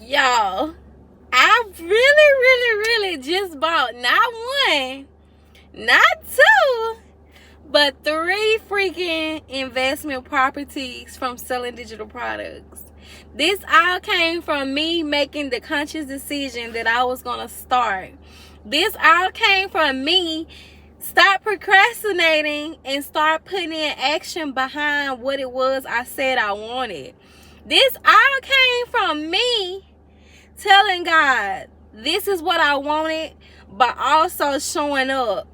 Y'all, I really just bought not one, not two, but three freaking investment properties from selling digital products. This all came from me making the conscious decision that I was going to start. This all came from me stop procrastinating and start putting in action behind what it was I said I wanted. This all came from me telling God, this is what I wanted, but also showing up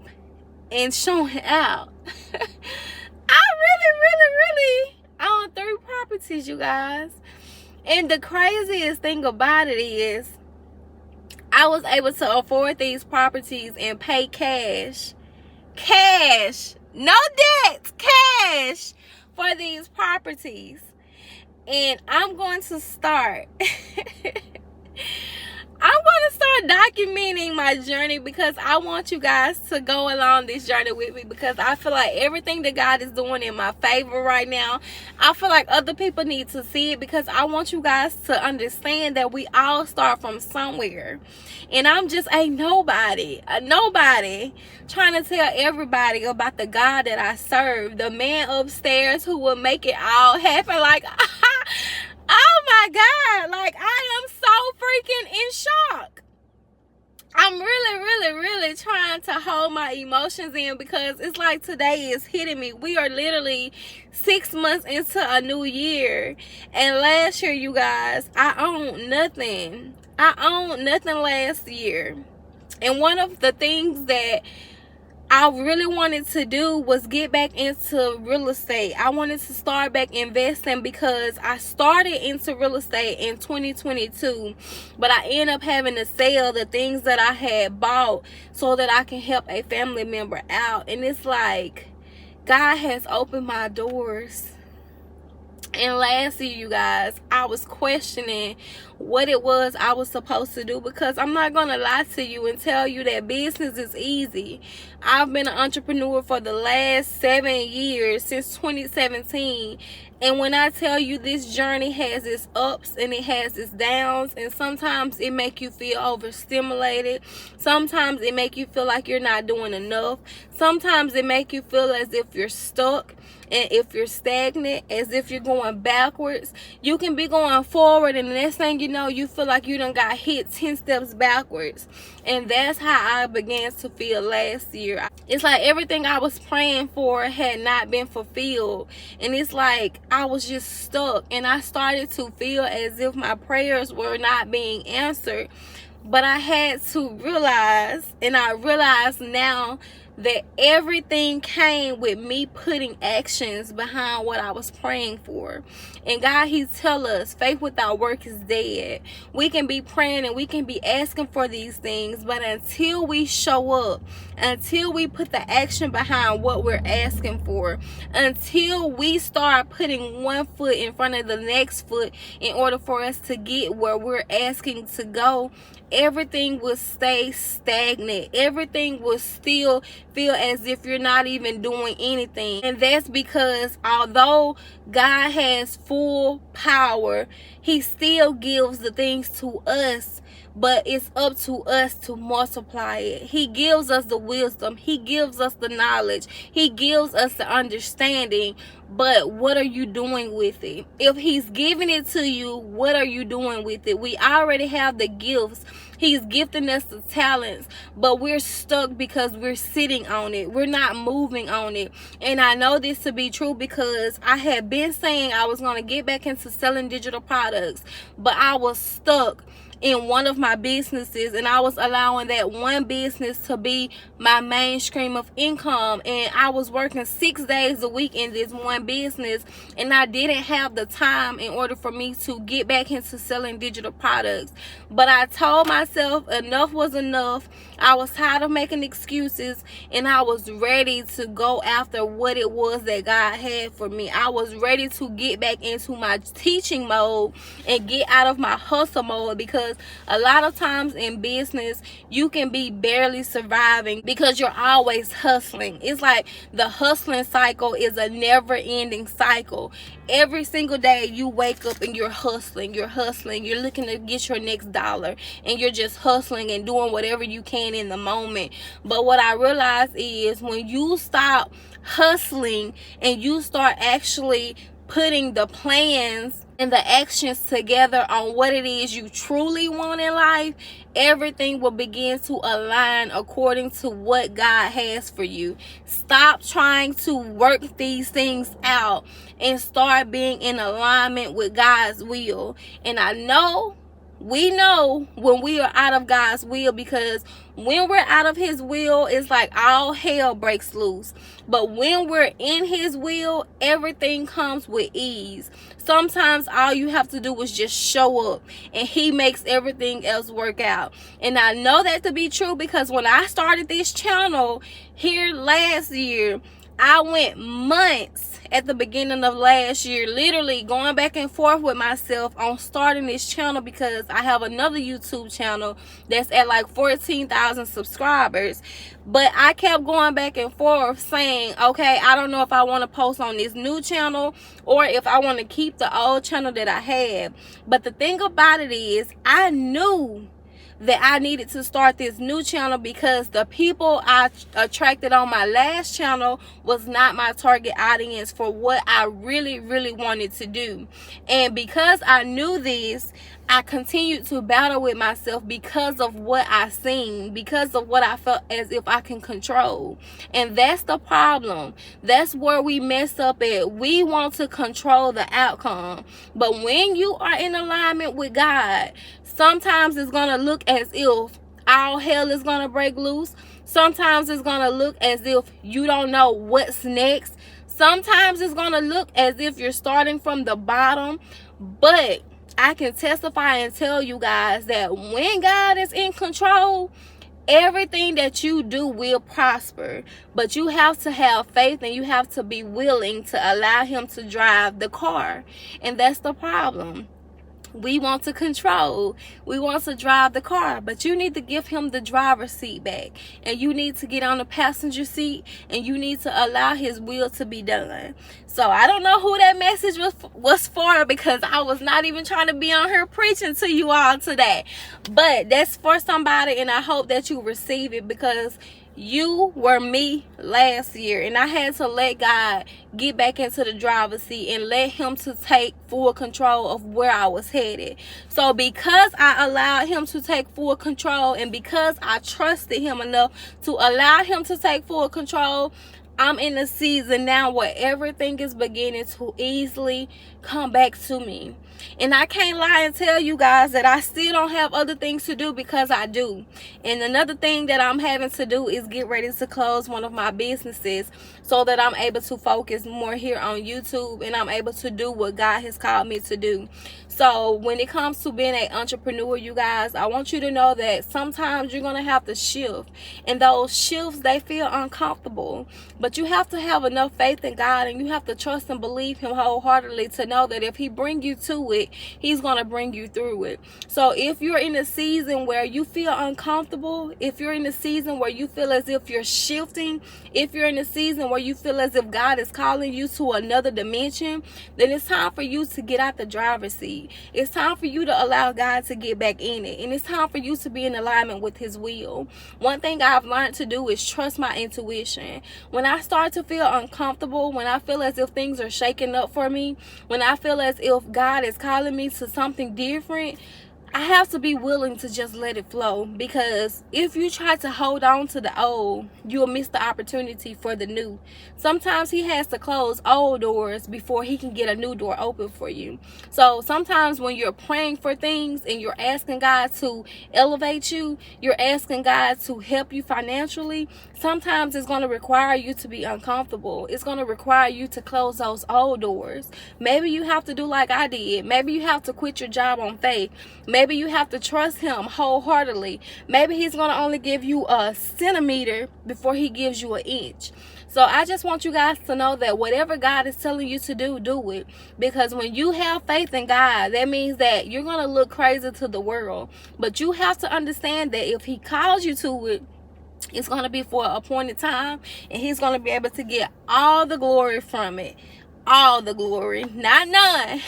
and showing out. I really own 3 properties, you guys. And the craziest thing about it is I was able to afford these properties and pay cash, no debt, cash for these properties. And I'm going to start documenting my journey, because I want you guys to go along this journey with me, because I feel like everything that God is doing in my favor right now, I feel like other people need to see it, because I want you guys to understand that we all start from somewhere. And I'm just a nobody trying to tell everybody about the God that I serve, the man upstairs who will make it all happen. Like, oh my God, like I am so freaking in shock. I'm really trying to hold my emotions in, because it's like today is hitting me. We are literally 6 months into a new year. And last year, you guys, I owned nothing. Last year. And one of the things that I really wanted to do was get back into real estate. I wanted to start back investing, because I started into real estate in 2022, but I ended up having to sell the things that I had bought so that I can help a family member out. And it's like God has opened my doors. And lastly, you guys, I was questioning what it was I was supposed to do, because I'm not going to lie to you and tell you that business is easy. I've been an entrepreneur for the last 7 years, since 2017. And when I tell you, this journey has its ups and it has its downs, and sometimes it make you feel overstimulated. Sometimes it make you feel like you're not doing enough. Sometimes it make you feel as if you're stuck, and if you're stagnant, as if you're going backwards. You can be going forward, and the next thing you know, you feel like you done got hit 10 steps backwards. And that's how I began to feel last year. It's like everything I was praying for had not been fulfilled, and it's like I was just stuck, and I started to feel as if my prayers were not being answered. But I had to realize, and I realize now, that everything came with me putting actions behind what I was praying for. And God, He tell us faith without work is dead. We can be praying and we can be asking for these things, but until we show up, until we put the action behind what we're asking for, until we start putting one foot in front of the next foot in order for us to get where we're asking to go, everything will stay stagnant. Everything will still feel as if you're not even doing anything. And that's because although God has full power, He still gives the things to us, but it's up to us to multiply it. He gives us the wisdom. He gives us the knowledge. He gives us the understanding. But what are you doing with it? If He's giving it to you, what are you doing with it? We already have the gifts. He's gifting us the talents, but we're stuck because we're sitting on it. We're not moving on it. And I know this to be true, because I had been saying I was going to get back into selling digital products, but I was stuck in one of my businesses, and I was allowing that one business to be my main stream of income. And I was working 6 days a week in this one business, and I didn't have the time in order for me to get back into selling digital products. But I told myself enough was enough. I was tired of making excuses, and I was ready to go after what it was that God had for me. I was ready to get back into my teaching mode and get out of my hustle mode, because because a lot of times in business you can be barely surviving because you're always hustling. It's like the hustling cycle is a never-ending cycle. Every single day you wake up and you're hustling, you're looking to get your next dollar, and you're just hustling and doing whatever you can in the moment. But what I realize is when you stop hustling and you start actually putting the plans and the actions together on what it is you truly want in life, everything will begin to align according to what God has for you. Stop trying to work these things out and start being in alignment with God's will. And we know when we are out of God's will, because when we're out of his will, it's like all hell breaks loose. But when we're in his will, everything comes with ease. Sometimes all you have to do is just show up and he makes everything else work out. And I know that to be true because when I started this channel here last year, I went months at the beginning of last year literally going back and forth with myself on starting this channel, because I have another YouTube channel that's at like 14,000 subscribers. But I kept going back and forth saying, okay, I don't know if I want to post on this new channel or if I want to keep the old channel that I have. But the thing about it is, I knew that I needed to start this new channel because the people I attracted on my last channel was not my target audience for what I really wanted to do. And because I knew this, I continued to battle with myself because of what I seen, because of what I felt as if I can control. And that's the problem. That's where we mess up at. We want to control the outcome. But when you are in alignment with God, sometimes it's going to look as if all hell is going to break loose. Sometimes it's going to look as if you don't know what's next. Sometimes it's going to look as if you're starting from the bottom. But I can testify and tell you guys that when God is in control, everything that you do will prosper. But you have to have faith and you have to be willing to allow him to drive the car. And that's the problem. We want to control. We want to drive the car, but you need to give him the driver's seat back, and you need to get on the passenger seat, and you need to allow his will to be done. So I don't know who that message was for, because I was not even trying to be on here preaching to you all today. But that's for somebody, and I hope that you receive it, because you were me last year, and I had to let God get back into the driver's seat and let him to take full control of where I was headed. So because I allowed him to take full control, and because I trusted him enough to allow him to take full control, I'm in a season now where everything is beginning to easily come back to me. And I can't lie and tell you guys that I still don't have other things to do, because I do. And another thing that I'm having to do is get ready to close one of my businesses so that I'm able to focus more here on YouTube and I'm able to do what God has called me to do. So when it comes to being an entrepreneur, you guys, I want you to know that sometimes you're going to have to shift. And those shifts, they feel uncomfortable. But you have to have enough faith in God, and you have to trust and believe him wholeheartedly to know that if he bring you to it, he's going to bring you through it. So if you're in a season where you feel uncomfortable, if you're in a season where you feel as if you're shifting, if you're in a season where you feel as if God is calling you to another dimension, then it's time for you to get out the driver's seat. It's time for you to allow God to get back in it. And it's time for you to be in alignment with his will. One thing I've learned to do is trust my intuition. When I start to feel uncomfortable, when I feel as if things are shaking up for me, when I feel as if God is calling me to something different, I have to be willing to just let it flow, because if you try to hold on to the old, you'll miss the opportunity for the new. Sometimes he has to close old doors before he can get a new door open for you. So sometimes when you're praying for things and you're asking God to elevate you, you're asking God to help you financially, sometimes it's going to require you to be uncomfortable. It's going to require you to close those old doors. Maybe you have to do like I did. Maybe you have to quit your job on faith. Maybe you have to trust him wholeheartedly. Maybe he's going to only give you a centimeter before he gives you an inch. So I just want you guys to know that whatever God is telling you to do, do it. Because when you have faith in God, that means that you're going to look crazy to the world. But you have to understand that if he calls you to it, it's going to be for an appointed time, and he's going to be able to get all the glory from it. All the glory, not none.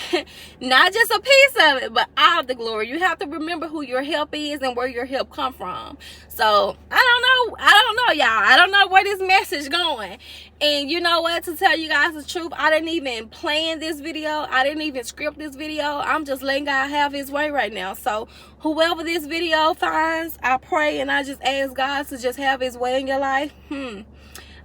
Not just a piece of it, but all the glory. You have to remember who your help is and where your help come from. So I don't know y'all, I don't know where this message going. And you know what, to tell you guys the truth, I didn't even plan this video, I didn't even script this video. I'm just letting God have his way right now. So whoever this video finds, I pray and I just ask God to just have his way in your life.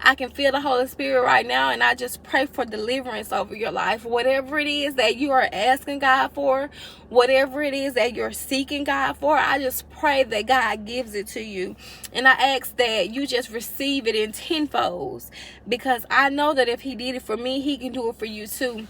I can feel the Holy Spirit right now, and I just pray for deliverance over your life. Whatever it is that you are asking God for, whatever it is that you're seeking God for, I just pray that God gives it to you. And I ask that you just receive it in tenfolds, because I know that if he did it for me, he can do it for you too.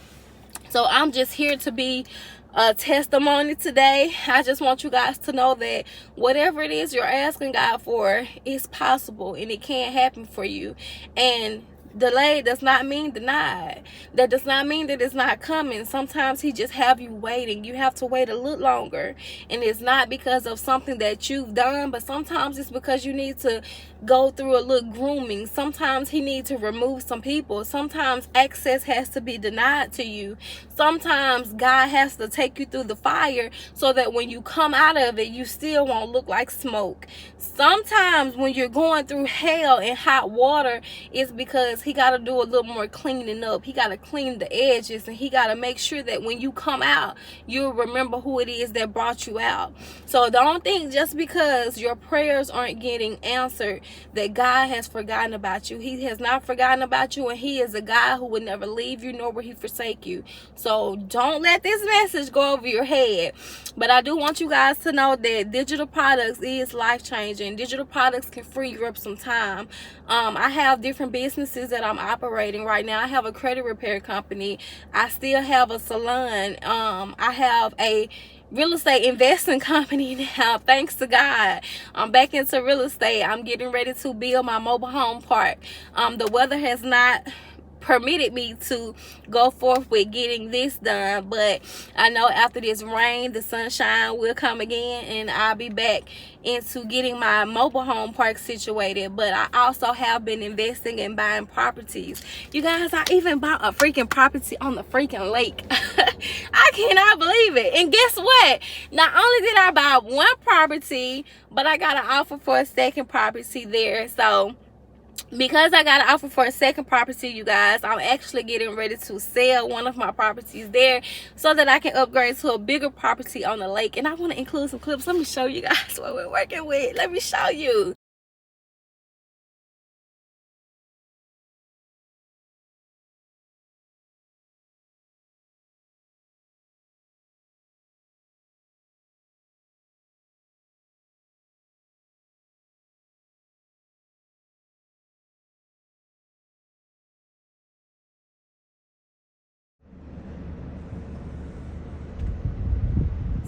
So I'm just here to be a testimony today. I just want you guys to know that whatever it is you're asking God for is possible, and it can happen for you. And delay does not mean denied. That does not mean that it's not coming. Sometimes he just have you waiting. You have to wait a little longer, and it's not because of something that you've done, but sometimes it's because you need to go through a little grooming. Sometimes he needs to remove some people. Sometimes access has to be denied to you. Sometimes God has to take you through the fire so that when you come out of it, you still won't look like smoke. Sometimes when you're going through hell and hot water, it's because he got to do a little more cleaning up. He got to clean the edges, and he got to make sure that when you come out, you'll remember who it is that brought you out. So don't think just because your prayers aren't getting answered that God has forgotten about you. He has not forgotten about you, and he is a God who would never leave you, nor will he forsake you. So don't let this message go over your head. But I do want you guys to know that digital products is life-changing. Digital products can free you up some time. I have different businesses that I'm operating right now. I have a credit repair company. I still have a salon. I have a real estate investing company now, thanks to God. I'm back into real estate. I'm getting ready to build my mobile home park. The weather has not permitted me to go forth with getting this done, but I know after this rain, the sunshine will come again, and I'll be back into getting my mobile home park situated. But I also have been investing in buying properties. You guys, I even bought a freaking property on the freaking lake. I cannot believe it. And guess what? Not only did I buy one property, but I got an offer for a second property there. So because I got an offer for a second property, you guys, I'm actually getting ready to sell one of my properties there so that I can upgrade to a bigger property on the lake. And I want to include some clips. Let me show you guys what we're working with. Let me show you.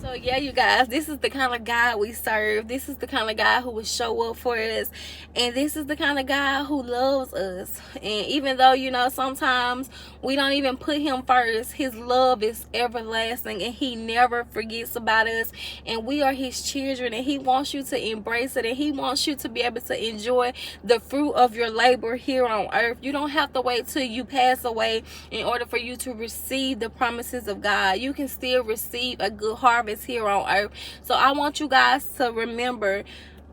So yeah, you guys, this is the kind of God we serve. This is the kind of God who will show up for us, and this is the kind of God who loves us. And even though, you know, sometimes we don't even put him first, his love is everlasting, and he never forgets about us, and we are his children, and he wants you to embrace it, and he wants you to be able to enjoy the fruit of your labor here on earth. You don't have to wait till you pass away in order for you to receive the promises of God. You can still receive a good harvest here on earth. So I want you guys to remember,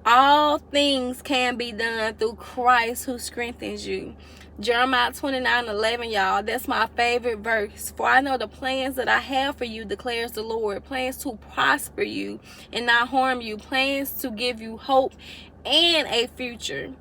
all things can be done through Christ who strengthens you. Jeremiah 29:11, y'all, that's my favorite verse. For I know the plans that I have for you, declares the Lord, plans to prosper you and not harm you, plans to give you hope and a future.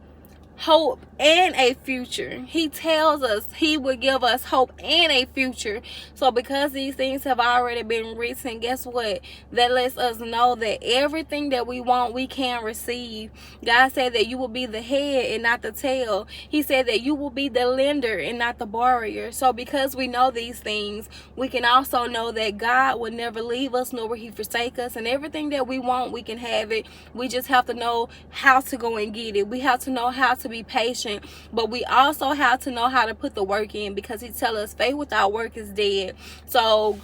Hope and a future. He tells us he will give us hope and a future. So because these things have already been written, guess what? That lets us know that everything that we want, we can receive. God said that you will be the head and not the tail. He said that you will be the lender and not the borrower. So because we know these things, we can also know that God will never leave us, nor will he forsake us. And everything that we want, we can have it. We just have to know how to go and get it. We have to know how to to be patient, but we also have to know how to put the work in, because he tells us faith without work is dead. So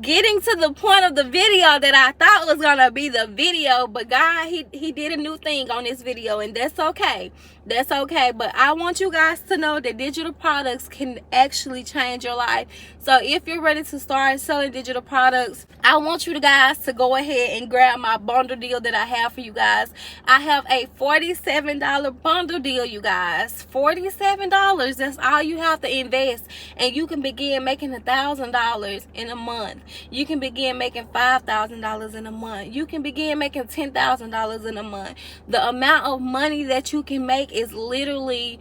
getting to the point of the video that I thought was gonna be the video, but God, he did a new thing on this video, and that's okay. That's okay. But I want you guys to know that digital products can actually change your life. So if you're ready to start selling digital products, I want you guys to go ahead and grab my bundle deal that I have for you guys. I have a $47 bundle deal, you guys. $47. That's all you have to invest, and you can begin making $1,000 in a month. You can begin making $5,000 in a month. You can begin making $10,000 in a month. The amount of money that you can make is literally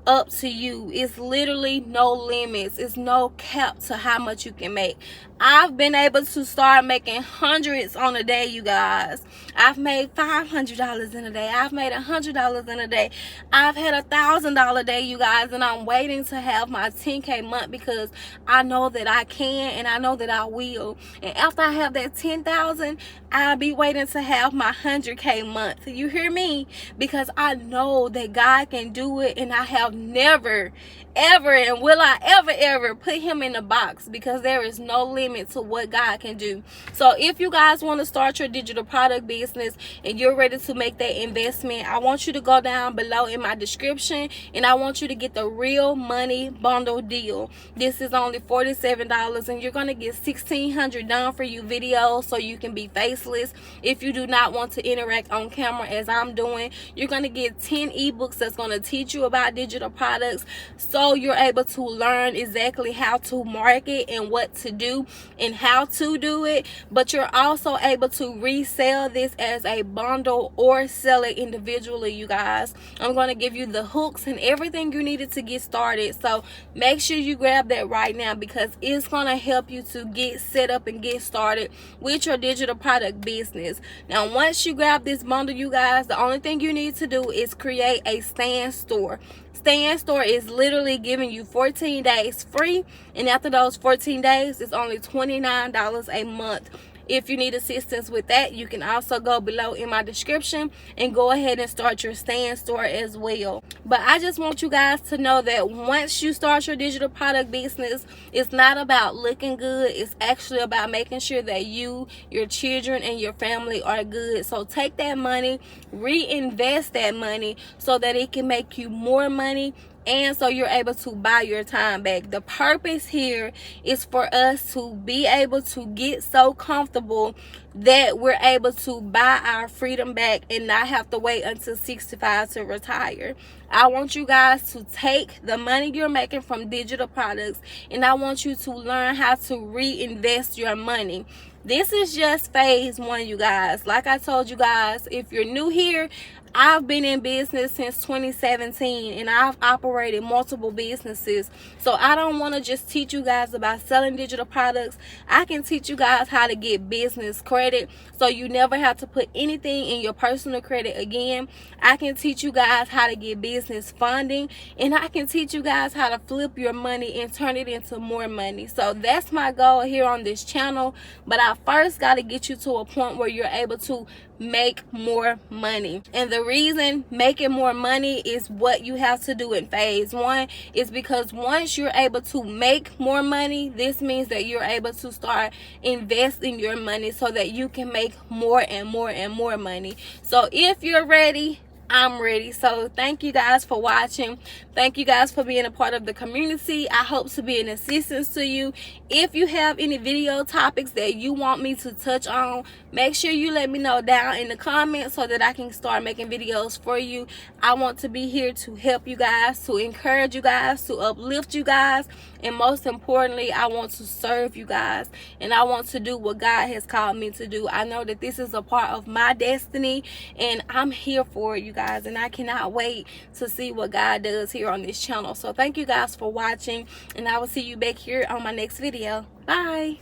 up to you. It's literally no limits. It's no cap to how much you can make. I've been able to start making hundreds on a day, you guys. I've made $500 in a day. I've made $100 in a day. I've had $1,000 day, you guys, and I'm waiting to have my 10K month, because I know that I can, and I know that I will. And after I have that 10,000, I'll be waiting to have my 100K month. You hear me? Because I know that God can do it, and I have never, ever, and will I ever put him in a box, because there is no limit to what God can do. So if you guys want to start your digital product business and you're ready to make that investment, I want you to go down below in my description, and I want you to get the real money bundle deal. This is only $47, and you're going to get 1,600 done for you videos, so you can be faceless. If you do not want to interact on camera as I'm doing, you're going to get 10 ebooks that's going to teach you about digital products, so you're able to learn exactly how to market and what to do and how to do it. But you're also able to resell this as a bundle or sell it individually, you guys. I'm going to give you the hooks and everything you needed to get started, so make sure you grab that right now, because it's going to help you to get set up and get started with your digital product business. Now once you grab this bundle, you guys, the only thing you need to do is create a stand store. Stand store is literally giving you 14 days free, and after those 14 days, it's only $29 a month. If you need assistance with that, you can also go below in my description and go ahead and start your stand store as well. But I just want you guys to know that once you start your digital product business, it's not about looking good. It's actually about making sure that you, your children, and your family are good. So take that money, reinvest that money so that it can make you more money, and so you're able to buy your time back. The purpose here is for us to be able to get so comfortable that we're able to buy our freedom back and not have to wait until 65 to retire. I want you guys to take the money you're making from digital products, and I want you to learn how to reinvest your money. This is just phase one, you guys. Like I told you guys, if you're new here, I've been in business since 2017, and I've operated multiple businesses. So I don't want to just teach you guys about selling digital products. I can teach you guys how to get business credit, so you never have to put anything in your personal credit again. I can teach you guys how to get business funding, and I can teach you guys how to flip your money and turn it into more money. So that's my goal here on this channel. But I first got to get you to a point where you're able to make more money. And the reason making more money is what you have to do in phase one is because once you're able to make more money, this means that you're able to start investing your money so that you can make more and more and more money. So if you're ready, I'm ready. So thank you guys for watching. Thank you guys for being a part of the community. I hope to be an assistance to you. If you have any video topics that you want me to touch on, make sure you let me know down in the comments so that I can start making videos for you. I want to be here to help you guys, to encourage you guys, to uplift you guys, and most importantly, I want to serve you guys, and I want to do what God has called me to do. I know that this is a part of my destiny, and I'm here for it, you guys, and I cannot wait to see what God does here on this channel. So thank you guys for watching, and I will see you back here on my next video. Bye.